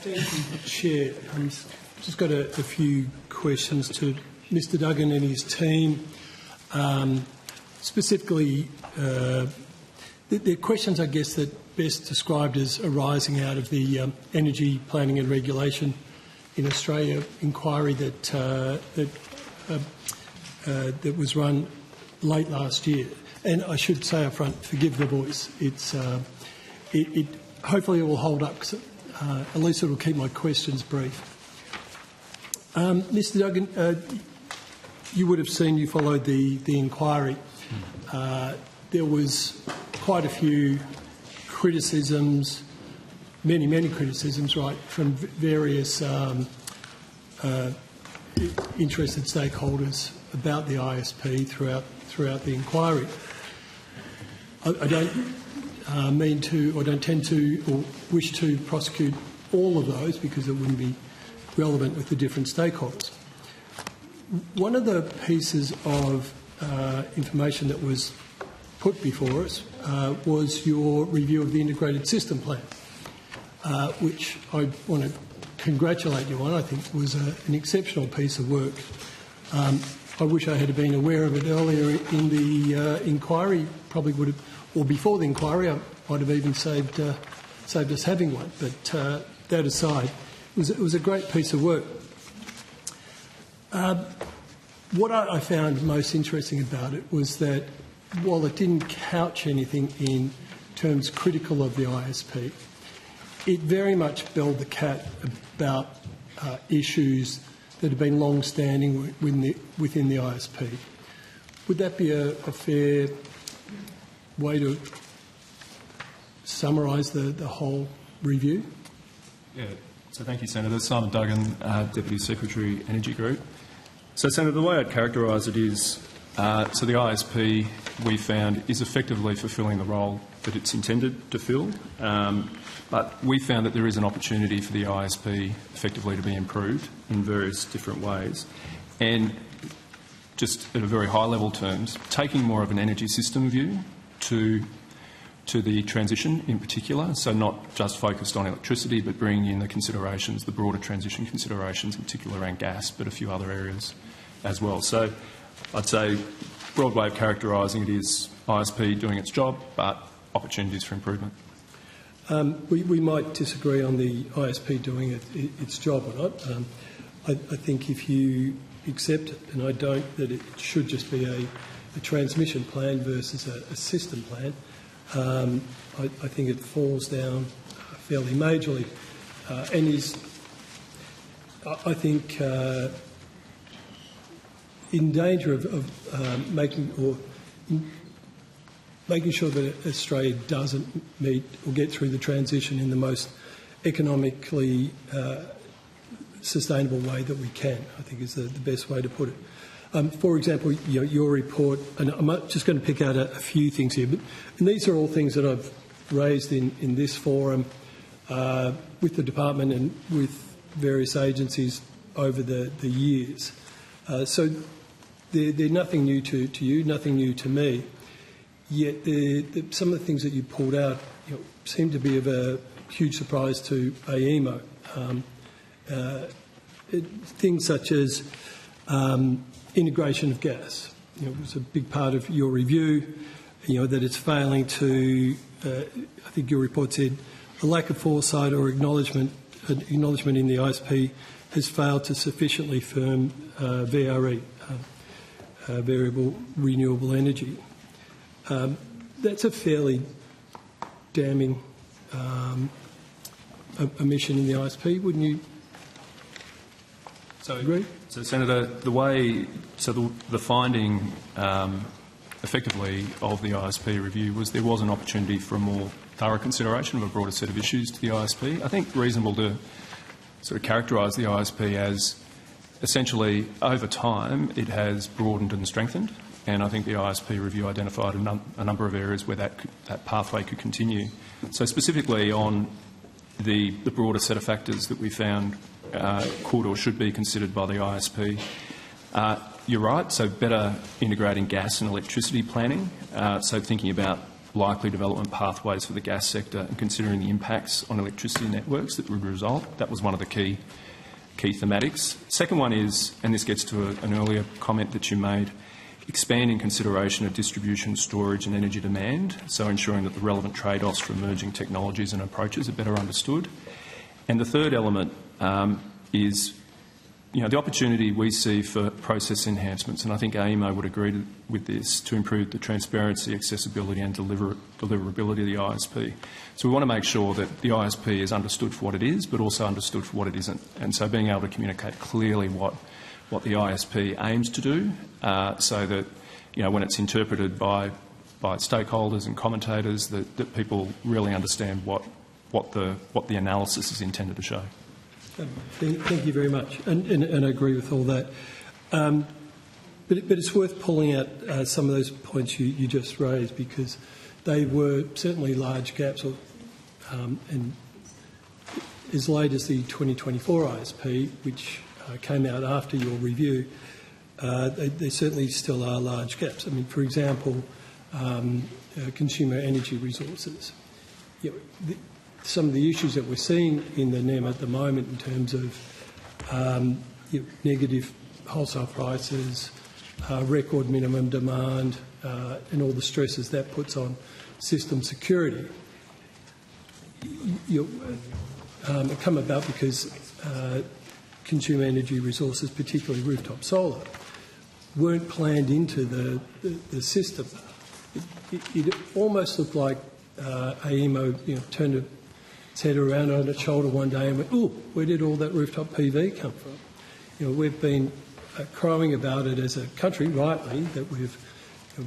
Thank you, Chair. I've just got a few questions to Mr Duggan and his team. Specifically, they're questions, I guess, that best described as arising out of the Energy Planning and Regulation in Australia inquiry that was run late last year. And I should say up front, forgive the voice. Hopefully it will hold up, 'cause, at least it will keep my questions brief. Mr Duggan, you would have seen, you followed the inquiry. There was quite a few criticisms, many criticisms, right, from various interested stakeholders about the ISP throughout the inquiry. I don't mean to, or don't tend to, or wish to prosecute all of those because it wouldn't be relevant with the different stakeholders. One of the pieces of information that was put before us was your review of the integrated system plan, which I want to congratulate you on. I think was an exceptional piece of work. I wish I had been aware of it earlier in the inquiry. Probably would have, or before the inquiry, I might have even saved us having one. But that aside, it was a great piece of work. What I found most interesting about it was that while it didn't couch anything in terms critical of the ISP, it very much belled the cat about issues that have been long-standing within the ISP. Would that be a fair way to summarise the whole review? Yeah. So thank you, Senator. Simon Duggan, Deputy Secretary, Energy Group. So, Senator, the way I'd characterise it is, so the ISP, we found, is effectively fulfilling the role that it's intended to fill, but we found that there is an opportunity for the ISP effectively to be improved in various different ways. And just at a very high-level terms, taking more of an energy system view to the transition in particular, so not just focused on electricity, but bringing in the considerations, the broader transition considerations, in particular around gas, but a few other areas as well. So I'd say broad way of characterising it is ISP doing its job, but opportunities for improvement. We might disagree on the ISP doing its job or not. I think if you accept it, and I don't, that it should just be a transmission plan versus a system plan, I think it falls down fairly majorly and is, I think, in danger of making sure that Australia doesn't meet or get through the transition in the most economically sustainable way that we can, I think is the best way to put it. For example, your report, and I'm just going to pick out a few things here, and these are all things that I've raised in this forum with the department and with various agencies over the years. So they're nothing new to you, nothing new to me, yet some of the things that you pulled out seem to be of a huge surprise to AEMO. Things such as integration of gas. It was a big part of your review, that it's failing to, I think your report said, a lack of foresight or acknowledgement in the ISP has failed to sufficiently firm VRE, variable renewable energy. That's a fairly damning omission in the ISP, wouldn't you agree? So, Senator, the finding effectively of the ISP review was there was an opportunity for a more thorough consideration of a broader set of issues to the ISP. I think reasonable to sort of characterise the ISP as essentially over time it has broadened and strengthened, and I think the ISP review identified a number of areas where that pathway could continue. So specifically on the broader set of factors that we found could or should be considered by the ISP. You're right, so better integrating gas and electricity planning, so thinking about likely development pathways for the gas sector and considering the impacts on electricity networks that would result. That was one of the key thematics. Second one is, and this gets to an earlier comment that you made, expanding consideration of distribution, storage and energy demand, so ensuring that the relevant trade-offs for emerging technologies and approaches are better understood. And the third element is the opportunity we see for process enhancements, and I think AEMO would agree with this, to improve the transparency, accessibility and deliverability of the ISP. So we want to make sure that the ISP is understood for what it is, but also understood for what it isn't. And so being able to communicate clearly what the ISP aims to do, so that when it's interpreted by stakeholders and commentators, that people really understand what the analysis is intended to show. Thank you very much, and I agree with all that. But it's worth pulling out some of those points you just raised, because they were certainly large gaps, and as late as the 2024 ISP, which came out after your review, there certainly still are large gaps. I mean, for example, consumer energy resources. Some of the issues that we're seeing in the NEM at the moment in terms of negative wholesale prices, record minimum demand, and all the stresses that puts on system security, come about because consumer energy resources, particularly rooftop solar, weren't planned into the system. It almost looked like AEMO turned its head around on its shoulder one day and went, "Oh, where did all that rooftop PV come from?" We've been crowing about it as a country, rightly, that we've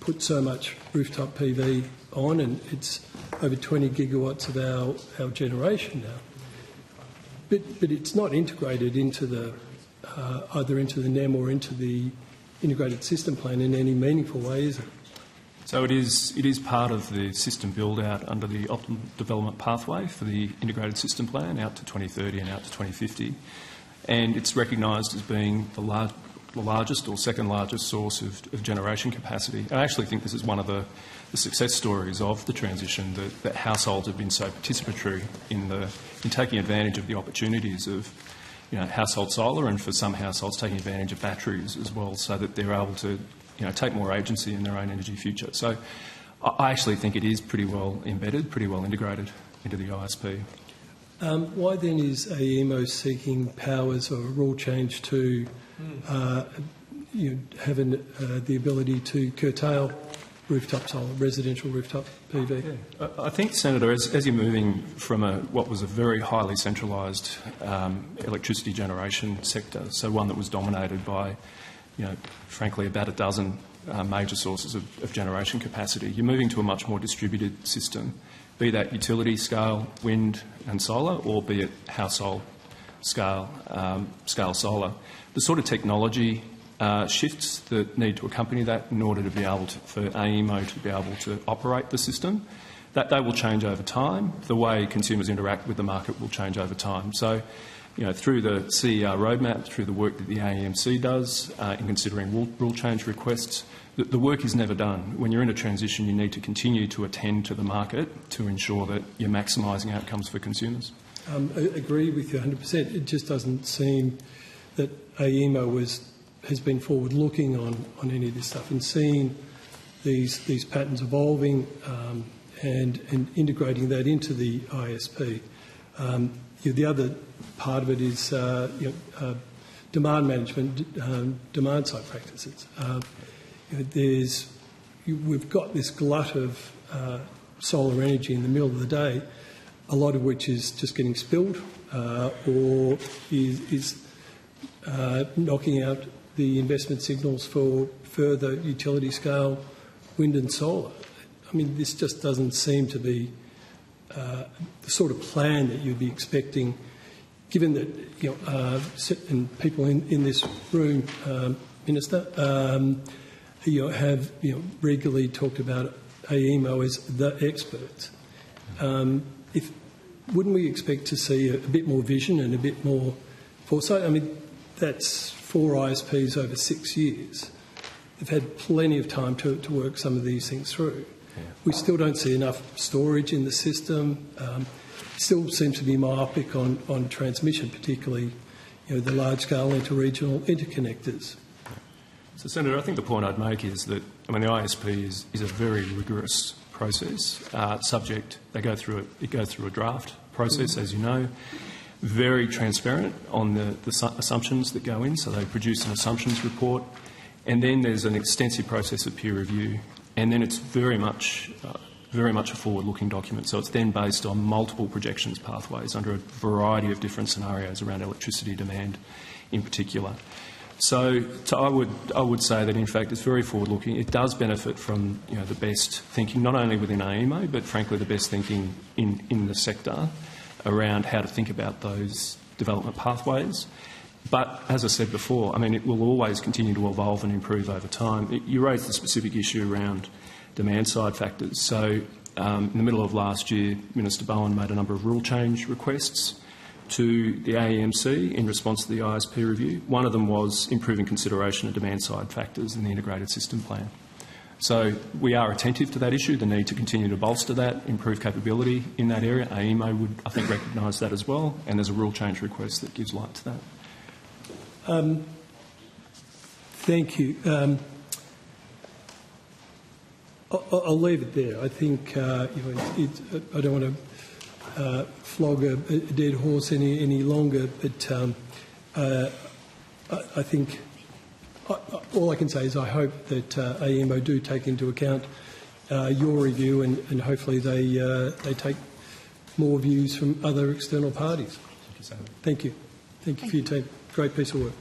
put so much rooftop PV on, and it's over 20 gigawatts of our generation now. But it's not integrated into either into the NEM or into the integrated system plan in any meaningful way, is it? So it is part of the system build-out under the optimal development pathway for the integrated system plan out to 2030 and out to 2050. And it's recognised as being the largest or second largest source of generation capacity. I actually think this is one of the success stories of the transition, that households have been so participatory in taking advantage of the opportunities of household solar, and for some households taking advantage of batteries as well, so that they're able to take more agency in their own energy future. So I actually think it is pretty well embedded, pretty well integrated into the ISP. Why then is AEMO seeking powers or a rule change to having the ability to curtail rooftop solar, residential rooftop PV? Yeah. I think, Senator, as you're moving from what was a very highly centralised electricity generation sector, so one that was dominated by frankly, about a dozen major sources of generation capacity, you're moving to a much more distributed system, be that utility scale wind and solar, or be it household scale solar. The sort of technology shifts that need to accompany that in order to be able for AEMO to be able to operate the system, that they will change over time. The way consumers interact with the market will change over time. So, through the CER roadmap, through the work that the AEMC does in considering rule change requests, the work is never done. When you're in a transition, you need to continue to attend to the market to ensure that you're maximising outcomes for consumers. I agree with you 100%. It just doesn't seem that AEMO has been forward-looking on any of this stuff and seeing these patterns evolving and integrating that into the ISP. The other part of it is demand management, demand-side practices. We've got this glut of solar energy in the middle of the day, a lot of which is just getting spilled or is knocking out the investment signals for further utility-scale wind and solar. I mean, this just doesn't seem to be the sort of plan that you'd be expecting, given that and people in this room, Minister, have regularly talked about AEMO as the experts. Wouldn't we expect to see a bit more vision and a bit more foresight? I mean, that's 4 ISPs over 6 years. They've had plenty of time to work some of these things through. We still don't see enough storage in the system. Still seems to be myopic on transmission, particularly the large-scale interregional interconnectors. So, Senator, I think the point I'd make is that, the ISP is a very rigorous process. It goes through a draft process, as you know, very transparent on the assumptions that go in, so they produce an assumptions report, and then there's an extensive process of peer review, and then it's very much a forward-looking document. So it's then based on multiple projections pathways under a variety of different scenarios around electricity demand in particular. So I would say that, in fact, it's very forward-looking. It does benefit from the best thinking, not only within AEMO, but frankly the best thinking in the sector around how to think about those development pathways. But as I said before, it will always continue to evolve and improve over time. You raised the specific issue around demand-side factors. So in the middle of last year, Minister Bowen made a number of rule change requests to the AEMC in response to the ISP review. One of them was improving consideration of demand-side factors in the integrated system plan. So we are attentive to that issue, the need to continue to bolster that, improve capability in that area. AEMO would, I think, recognise that as well, and there's a rule change request that gives light to that. Thank you. I'll leave it there. I think I don't want to flog a dead horse any longer, but I think all I can say is I hope that AEMO do take into account your review, and hopefully they take more views from other external parties. Thank you, Senator. Thank you. Thank you for your team. Great piece of work.